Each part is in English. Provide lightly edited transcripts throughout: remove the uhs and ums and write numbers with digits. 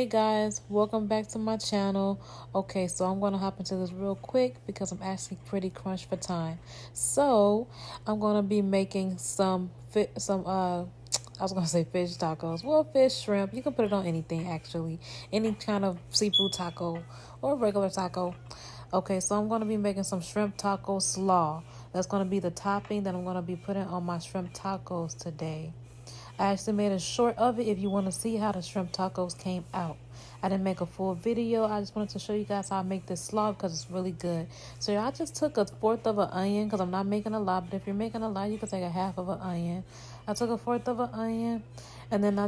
Hey guys, welcome back to my channel. Okay, so I'm gonna hop into this real quick because I'm actually pretty crunched for time. So I'm gonna be making I was gonna say fish tacos. Well, fish, shrimp. You can put it on anything actually, any kind of seafood taco or regular taco. Okay, so I'm gonna be making some shrimp taco slaw. That's gonna be the topping that I'm gonna be putting on my shrimp tacos today. I actually made a short of it if you want to see how the shrimp tacos came out. I didn't make a full video. I just wanted to show you guys how I make this slaw because it's really good. So yeah, I just took a fourth of an onion because I'm not making a lot. But if you're making a lot, you can take a half of an onion. I took a fourth of an onion. And then I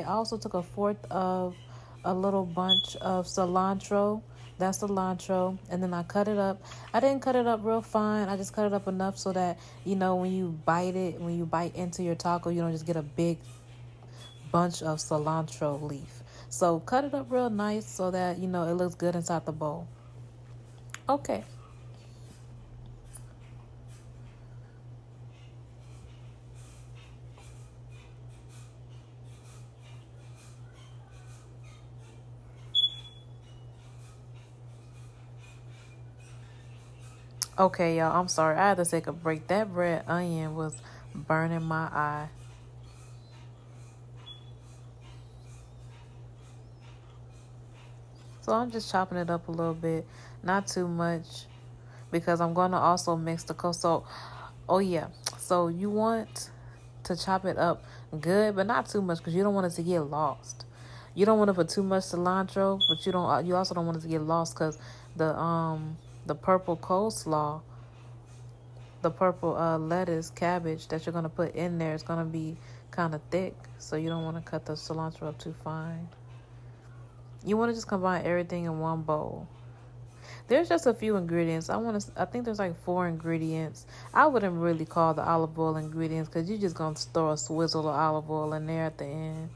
also took a fourth of a little bunch of cilantro. That's cilantro. And then I cut it up. I didn't cut it up real fine. I just cut it up enough so that, when you bite into your taco, you don't just get a big bunch of cilantro leaf. So cut it up real nice so that, it looks good inside the bowl. Okay. Okay, y'all. I'm sorry. I had to take a break. That red onion was burning my eye. So I'm just chopping it up a little bit, not too much, because I'm going to also mix the coleslaw. Oh yeah, so you want to chop it up good, but not too much, because you don't want it to get lost. You don't want to put too much cilantro, but you also don't want it to get lost, because the purple coleslaw, the purple lettuce, cabbage that you're gonna put in there is gonna be kind of thick, so you don't want to cut the cilantro up too fine. You want to just combine everything in one bowl. There's just a few ingredients. I think there's like 4 ingredients. I wouldn't really call the olive oil ingredients because you're just gonna throw a swizzle of olive oil in there at the end.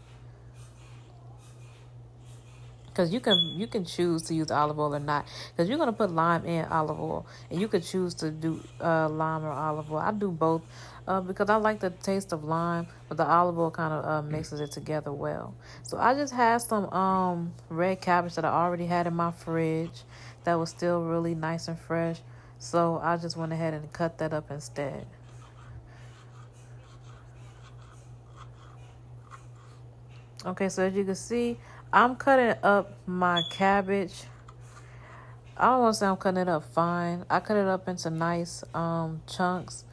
Because you can choose to use olive oil or not. Because you're gonna put lime in olive oil, and you could choose to do lime or olive oil. I do both because I like the taste of lime, but the olive oil kind of mixes it together well. So I just had some red cabbage that I already had in my fridge that was still really nice and fresh. So I just went ahead and cut that up instead. Okay, so as you can see, I'm cutting up my cabbage. I don't want to say I'm cutting it up fine. I cut it up into nice chunks,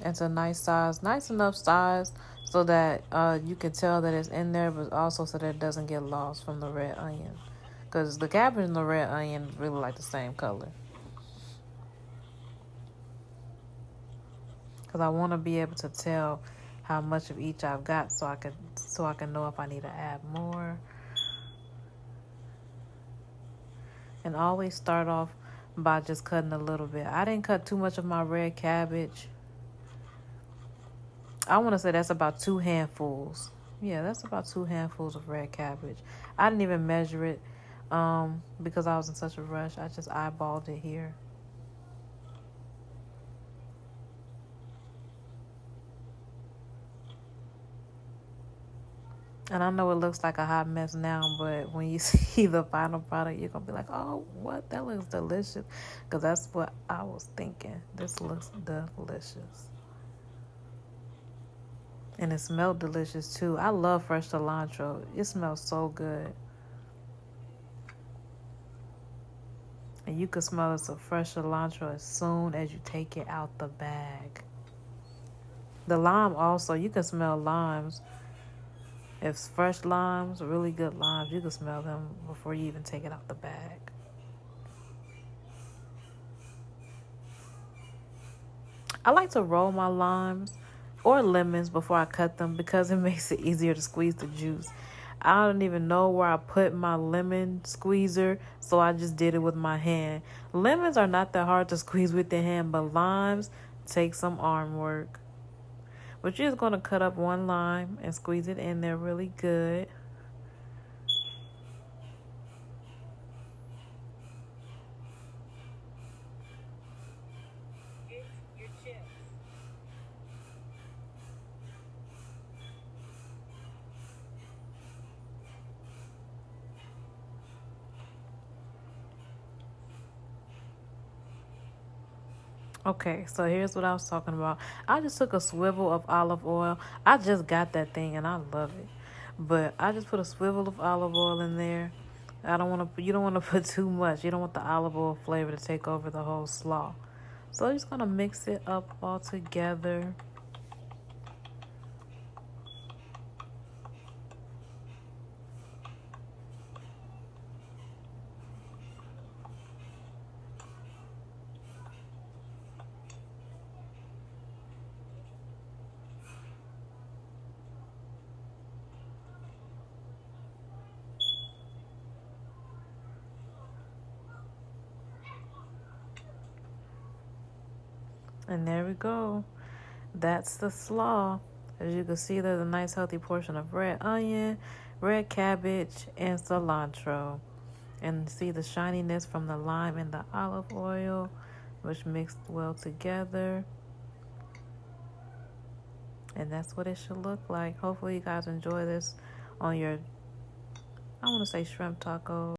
into nice enough size so that you can tell that it's in there, but also so that it doesn't get lost from the red onion. Because the cabbage and the red onion really like the same color. Because I want to be able to tell how much of each I've got so I can know if I need to add more. And always start off by just cutting a little bit. I didn't cut too much of my red cabbage. I want to say that's about 2 handfuls. Yeah, that's about 2 handfuls of red cabbage. I didn't even measure it because I was in such a rush. I just eyeballed it here. And I know it looks like a hot mess now, but when you see the final product, you're going to be like, oh, what? That looks delicious. Because that's what I was thinking. This looks delicious. And it smelled delicious, too. I love fresh cilantro. It smells so good. And you can smell it's a fresh cilantro as soon as you take it out the bag. The lime also, you can smell limes. If it's fresh limes, really good limes, you can smell them before you even take it out the bag. I like to roll my limes or lemons before I cut them because it makes it easier to squeeze the juice. I don't even know where I put my lemon squeezer, so I just did it with my hand. Lemons are not that hard to squeeze with your hand, but limes take some arm work. But you're just going to cut up one lime and squeeze it in there really good. Okay, so here's what I was talking about. I just took a swivel of olive oil. I just got that thing and I love it. But I just put a swivel of olive oil in there. I don't want to. You don't want to put too much. You don't want the olive oil flavor to take over the whole slaw. So I'm just gonna mix it up all together. And there we go. That's the slaw. As you can see, there's a nice healthy portion of red onion, red cabbage, and cilantro. And see the shininess from the lime and the olive oil, which mixed well together. And that's what it should look like. Hopefully you guys enjoy this on your, I want to say shrimp tacos.